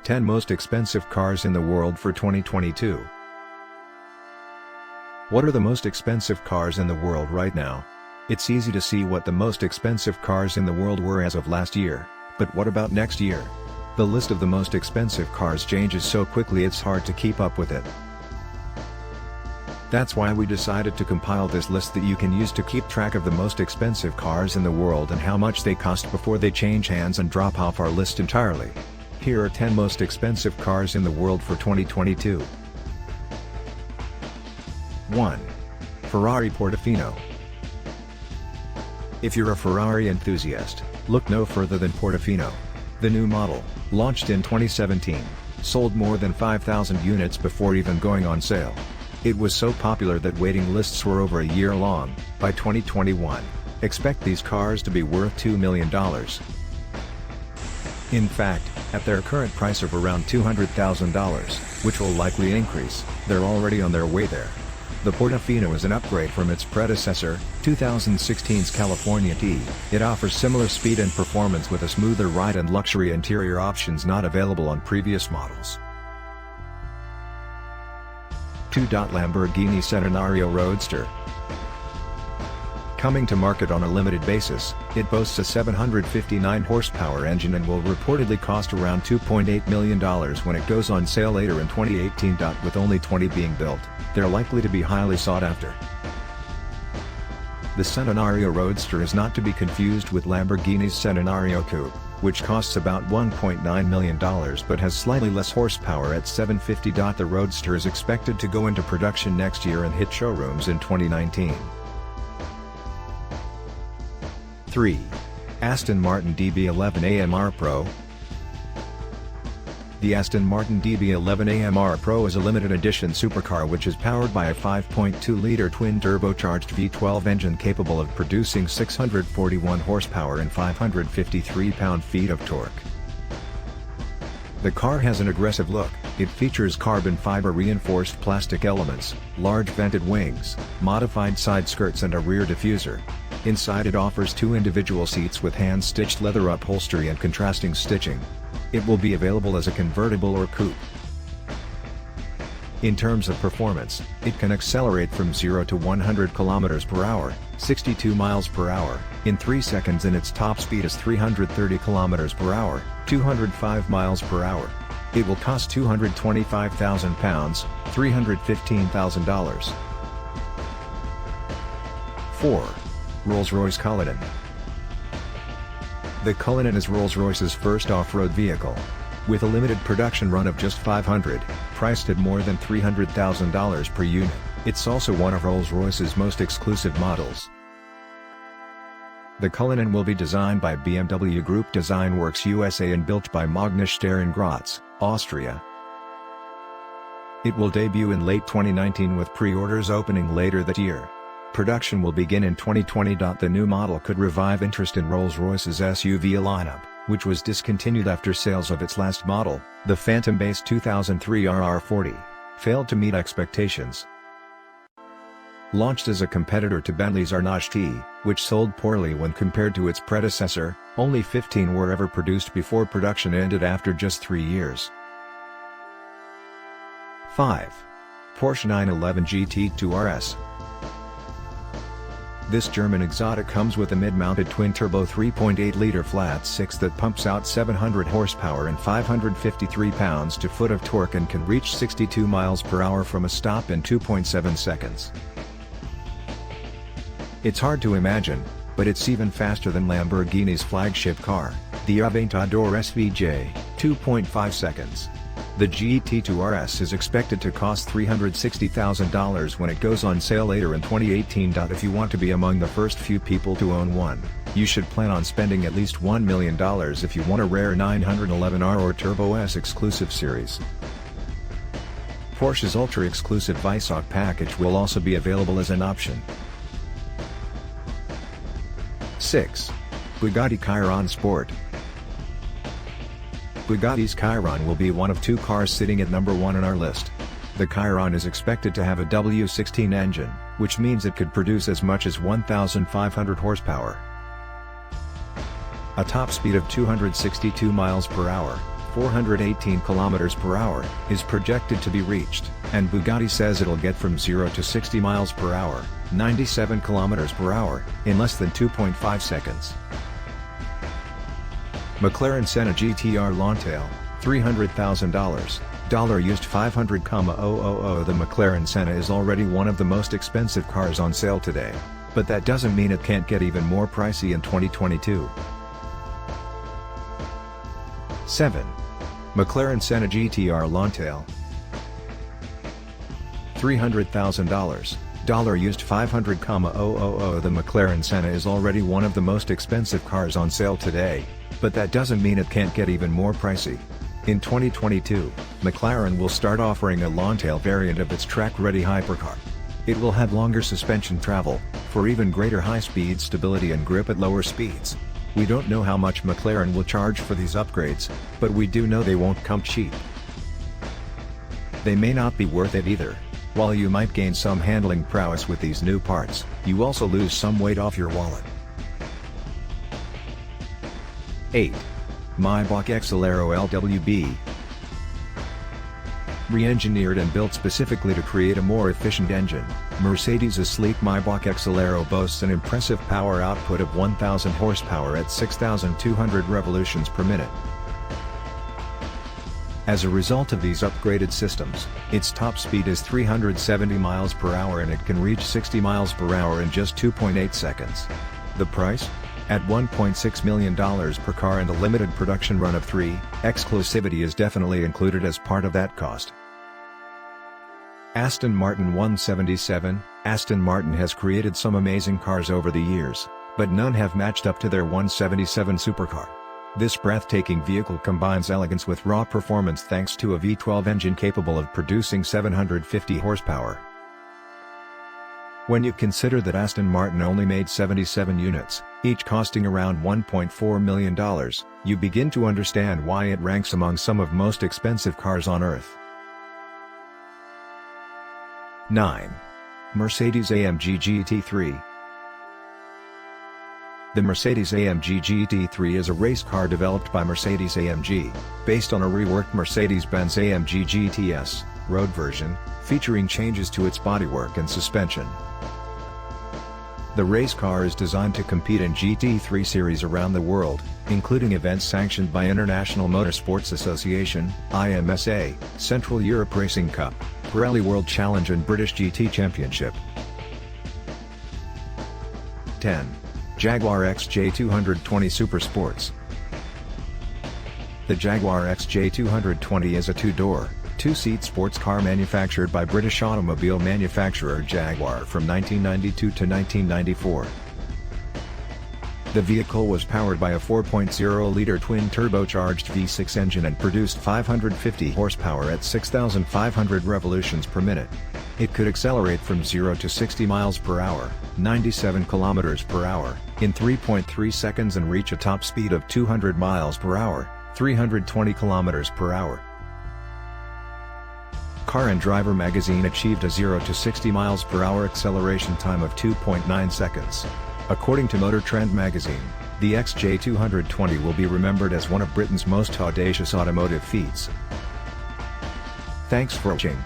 10 Most Expensive Cars in the World for 2022. What are the most expensive cars in the world right now? It's easy to see what the most expensive cars in the world were as of last year, but what about next year? The list of the most expensive cars changes so quickly it's hard to keep up with it. That's why we decided to compile this list that you can use to keep track of the most expensive cars in the world and how much they cost before they change hands and drop off our list entirely. Here are 10 most expensive cars in the world for 2022. 1. Ferrari Portofino. If you're a Ferrari enthusiast, look no further than Portofino. The new model, launched in 2017, sold more than 5,000 units before even going on sale. It was so popular that waiting lists were over a year long. By 2021, expect these cars to be worth $2 million. In fact, at their current price of around $200,000, which will likely increase, they're already on their way there. The Portofino is an upgrade from its predecessor, 2016's California T. It offers similar speed and performance with a smoother ride and luxury interior options not available on previous models. 2. Lamborghini Centenario Roadster. Coming to market on a limited basis, it boasts a 759 horsepower engine and will reportedly cost around $2.8 million when it goes on sale later in 2018. With only 20 being built, they're likely to be highly sought after. The Centenario Roadster is not to be confused with Lamborghini's Centenario Coupe, which costs about $1.9 million but has slightly less horsepower at 750. The Roadster is expected to go into production next year and hit showrooms in 2019. 3. Aston Martin DB11 AMR Pro. The Aston Martin DB11 AMR Pro is a limited edition supercar which is powered by a 5.2-liter twin-turbocharged V12 engine capable of producing 641 horsepower and 553 pound-feet of torque. The car has an aggressive look. It features carbon fiber reinforced plastic elements, large vented wings, modified side skirts and a rear diffuser. Inside it offers 2 individual seats with hand-stitched leather upholstery and contrasting stitching. It will be available as a convertible or coupe. In terms of performance, it can accelerate from 0 to 100 km per hour, 62 miles per hour, in 3 seconds, and its top speed is 330 km per hour, 205 miles per hour. It will cost £225,000, $315,000. 4. Rolls-Royce Cullinan. The Cullinan is Rolls-Royce's first off-road vehicle. With a limited production run of just 500, priced at more than $300,000 per unit, it's also one of Rolls-Royce's most exclusive models. The Cullinan will be designed by BMW Group Design Works USA and built by Magnus Steyr in Graz, Austria. It will debut in late 2019 with pre-orders opening later that year. Production will begin in 2020. The new model could revive interest in Rolls-Royce's SUV lineup, which was discontinued after sales of its last model, the Phantom-based 2003 RR40, failed to meet expectations. Launched as a competitor to Bentley's Arnage T, which sold poorly when compared to its predecessor, only 15 were ever produced before production ended after just 3 years. 5. Porsche 911 GT2 RS. This German exotic comes with a mid-mounted twin-turbo 3.8-liter flat-six that pumps out 700 horsepower and 553 pounds-to-foot of torque and can reach 62 miles per hour from a stop in 2.7 seconds. It's hard to imagine, but it's even faster than Lamborghini's flagship car, the Aventador SVJ, 2.5 seconds. The GT2 RS is expected to cost $360,000 when it goes on sale later in 2018. If you want to be among the first few people to own one, you should plan on spending at least $1 million if you want a rare 911R or Turbo S exclusive series. Porsche's ultra-exclusive Weissach package will also be available as an option. 6. Bugatti Chiron Sport. Bugatti's Chiron will be one of 2 cars sitting at number 1 on our list. The Chiron is expected to have a W16 engine, which means it could produce as much as 1,500 horsepower. A top speed of 262 miles per hour, 418 km per hour, is projected to be reached, and Bugatti says it'll get from 0 to 60 miles per hour, 97 km per hour, in less than 2.5 seconds. McLaren Senna GTR Longtail, $300,000. Used 500,000. The McLaren Senna is already one of the most expensive cars on sale today. But that doesn't mean it can't get even more pricey in 2022. 7. McLaren Senna GTR Longtail, $300,000. Used 500,000. The McLaren Senna is already one of the most expensive cars on sale today, but that doesn't mean it can't get even more pricey. In 2022, McLaren will start offering a Longtail variant of its track-ready hypercar. It will have longer suspension travel, for even greater high-speed stability and grip at lower speeds. We don't know how much McLaren will charge for these upgrades, but we do know they won't come cheap. They may not be worth it either. While you might gain some handling prowess with these new parts, you also lose some weight off your wallet. 8. Maybach Exelero LWB. Re-engineered and built specifically to create a more efficient engine, Mercedes' sleek Maybach Exelero boasts an impressive power output of 1,000 horsepower at 6,200 revolutions per minute. As a result of these upgraded systems, its top speed is 370 miles per hour and it can reach 60 miles per hour in just 2.8 seconds. The price? At $1.6 million per car and a limited production run of 3, exclusivity is definitely included as part of that cost. Aston Martin 177. Aston Martin has created some amazing cars over the years, but none have matched up to their 177 supercar. This breathtaking vehicle combines elegance with raw performance thanks to a V12 engine capable of producing 750 horsepower. When you consider that Aston Martin only made 77 units, each costing around $1.4 million, you begin to understand why it ranks among some of most expensive cars on Earth. 9. Mercedes-AMG GT3. The Mercedes-AMG GT3 is a race car developed by Mercedes-AMG, based on a reworked Mercedes-Benz AMG GTS road version, featuring changes to its bodywork and suspension. The race car is designed to compete in GT3 series around the world, including events sanctioned by International Motorsports Association, IMSA, Central Europe Racing Cup, Pirelli World Challenge and British GT Championship. 10. Jaguar XJ220 Super Sports. The Jaguar XJ220 is a two-door, two-seat sports car manufactured by British automobile manufacturer Jaguar from 1992 to 1994. The vehicle was powered by a 4.0-liter twin-turbocharged V6 engine and produced 550 horsepower at 6,500 revolutions per minute. It could accelerate from 0 to 60 miles per hour, 97 kilometers per hour, in 3.3 seconds and reach a top speed of 200 miles per hour, 320 kilometers per hour. Car and Driver magazine achieved a 0 to 60 miles per hour acceleration time of 2.9 seconds. According to Motor Trend magazine, the XJ220 will be remembered as one of Britain's most audacious automotive feats. Thanks for watching.